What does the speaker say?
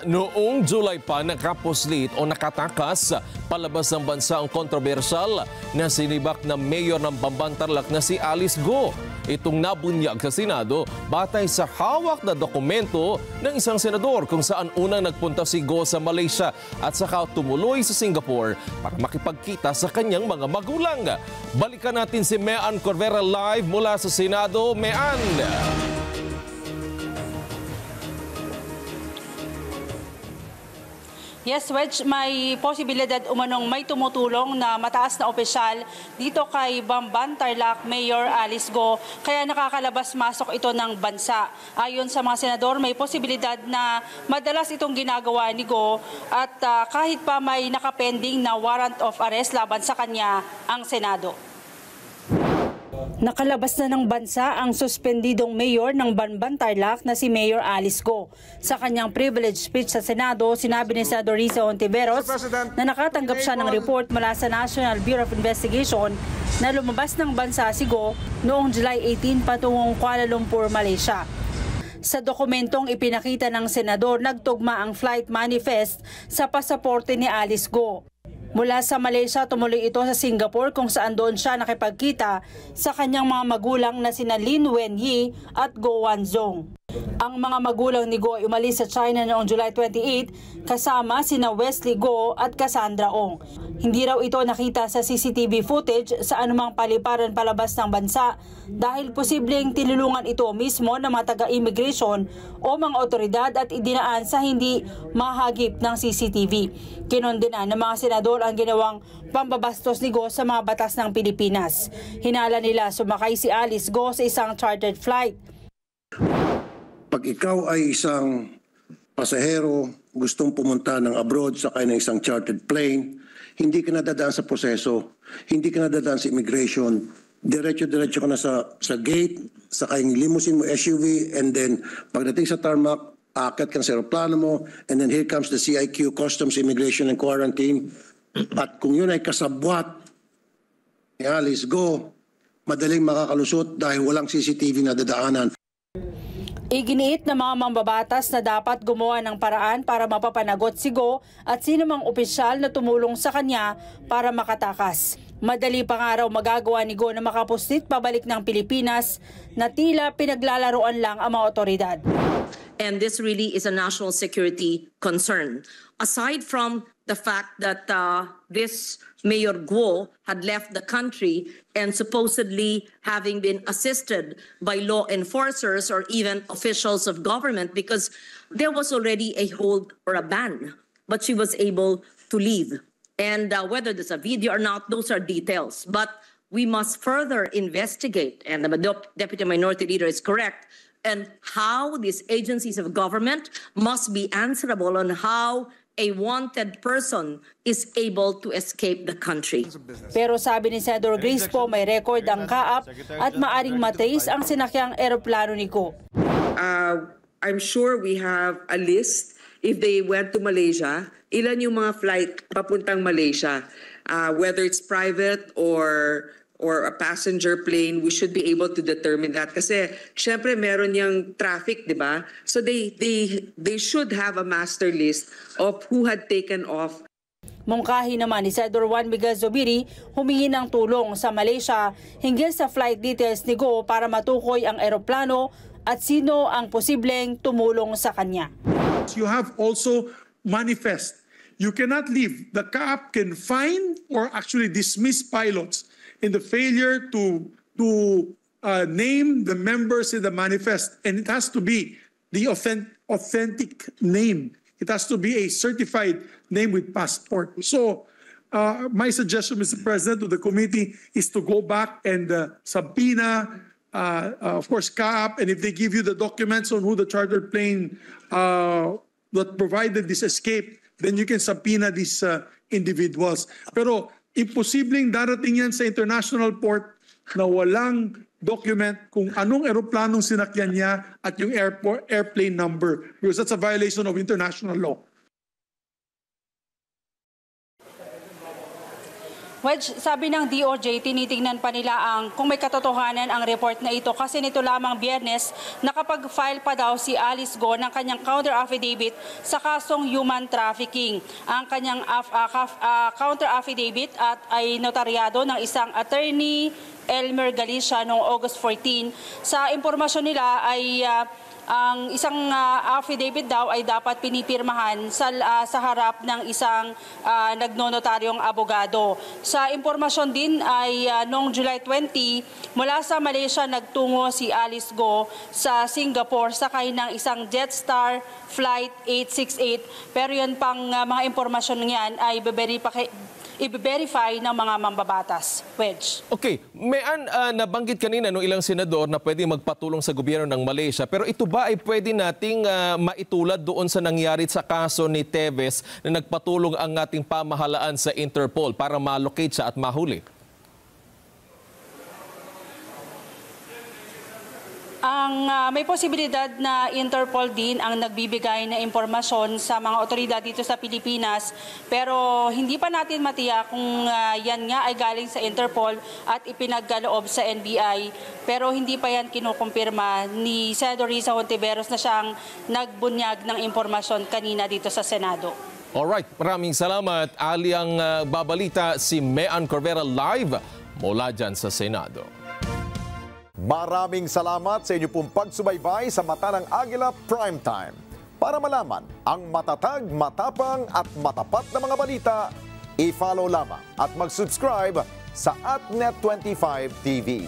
Noong July pa nakapuslit o nakatakas palabas ng bansa ang kontrobersyal na sinibak na mayor ng Bamban Tarlac na si Alice Go. Itong nabunyag sa Senado batay sa hawak na dokumento ng isang senador kung saan unang nagpunta si Go sa Malaysia at saka tumuloy sa Singapore para makipagkita sa kanyang mga magulang. Balikan natin si Mean Corvera live mula sa Senado. Mean! Yes, Wedge, may posibilidad umanong may tumutulong na mataas na opisyal dito kay Bamban Tarlac Mayor Alice Go, kaya nakakalabas-masok ito ng bansa. Ayon sa mga senador, may posibilidad na madalas itong ginagawa ni Go at kahit pa may nakapending na warrant of arrest laban sa kanya ang Senado. Nakalabas na ng bansa ang suspendidong mayor ng Bamban Tarlac na si Mayor Alice Go. Sa kanyang privilege speech sa Senado, sinabi ni Senador Risa Hontiveros na nakatanggap siya ng report mula sa National Bureau of Investigation na lumabas ng bansa si Go noong July 18 patungong Kuala Lumpur, Malaysia. Sa dokumentong ipinakita ng senador, nagtugma ang flight manifest sa pasaporte ni Alice Go. Mula sa Malaysia, tumuloy ito sa Singapore kung saan doon siya nakipagkita sa kanyang mga magulang na sina Lin Wenyi at Go Wanzong. Ang mga magulang ni Go ay umalis sa China noong July 28 kasama sina Wesley Go at Cassandra Ong. Hindi raw ito nakita sa CCTV footage sa anumang paliparan palabas ng bansa dahil posibleng tinulungan ito mismo ng mga taga-immigration o mga otoridad at idinaan sa hindi mahagip ng CCTV. Kinondenan ng mga senador ang ginawang pambabastos ni Go sa mga batas ng Pilipinas. Hinala nila sumakay si Alice Go sa isang chartered flight. Pag ikaw ay isang pasahero, gustong pumunta ng abroad, sakay ng isang chartered plane, hindi ka nadadaan sa proseso, hindi ka nadadaan sa immigration, diretso-diretso ka na sa gate, sakay ng limousine mo, SUV, and then pagdating sa tarmac, aakyat ka sa aeroplano mo, and then here comes the CIQ, Customs, Immigration and Quarantine. At kung yun ay kasabwat ni Alice Go, madaling makakalusot dahil walang CCTV na dadaanan. Iginiit ng mga mambabatas na dapat gumawa ng paraan para mapapanagot si Go at sino mang opisyal na tumulong sa kanya para makatakas. Madali pa nga raw magagawa ni Go na makapuslit pabalik ng Pilipinas na tila pinaglalaroan lang ang mga otoridad. And this really is a national security concern. Aside from the fact that this Mayor Guo had left the country and supposedly having been assisted by law enforcers or even officials of government because there was already a hold or a ban, but she was able to leave. And whether there's a video or not, those are details. But we must further investigate, and the Deputy Minority Leader is correct, and how these agencies of government must be answerable on how a wanted person is able to escape the country. Pero sabi ni Senador Grace po, may record ang kaap at maaring matrace ang sinakyang eroplano ni Go. I'm sure we have a list if they went to Malaysia. Ilan yung mga flight papuntang Malaysia? Whether it's private or a passenger plane, we should be able to determine that. Kasi, syempre, meron yung traffic, di ba? So they should have a master list of who had taken off. Mungkahi naman ni Senador Juan Miguel Zubiri, humingi ng tulong sa Malaysia hinggil sa flight details ni Go para matukoy ang eroplano at sino ang posibleng tumulong sa kanya. You have also manifest. You cannot leave. The CAAP can fine or actually dismiss pilots in the failure to name the members in the manifest. And it has to be the authentic name. It has to be a certified name with passport. So my suggestion, Mr. President, to the committee is to go back and subpoena, of course, CAAP, and if they give you the documents on who the chartered plane that provided this escape, then you can subpoena these individuals. Pero imposibleng darating yan sa international port na walang document kung anong eroplanong sinakyan niya at yung airplane number, because that's a violation of international law. Wedge, sabi ng DOJ, tinitingnan pa nila kung may katotohanan ang report na ito kasi nito lamang Biyernes nakapag-file pa daw si Alice Go ng kanyang counter-affidavit sa kasong human trafficking. Ang kanyang counter-affidavit ay notaryado ng isang attorney, Elmer Galicia, noong August 14. Sa impormasyon nila ay ang isang affidavit daw ay dapat pinipirmahan sa harap ng isang nagnonotaryong abogado. Sa impormasyon din ay noong July 20, mula sa Malaysia nagtungo si Alice Go sa Singapore sakay ng isang Jetstar Flight 868. Pero yun pang mga impormasyon niyan ay i-verify ng mga mambabatas. Wedge. Okay, nabanggit kanina ng ilang senador na pwede magpatulong sa gobyerno ng Malaysia. Pero ito ba ay pwede nating maitulad doon sa nangyari sa kaso ni Teves na nagpatulong ang ating pamahalaan sa Interpol para ma-locate siya at mahuli? May posibilidad na Interpol din ang nagbibigay na impormasyon sa mga otoridad dito sa Pilipinas, pero hindi pa natin matiyak kung yan nga ay galing sa Interpol at ipinagkaloob sa NBI, pero hindi pa yan kinukumpirma ni Senador Risa Hontiveros na siyang nagbunyag ng impormasyon kanina dito sa Senado. Alright, maraming salamat. Ali ang babalita si Mean Corvera live mula dyan sa Senado. Maraming salamat sa inyo pong pagsubaybay sa Mata ng Agila Primetime. Para malaman ang matatag, matapang at matapat na mga balita, i-follow lamang at mag-subscribe sa @Net25 TV.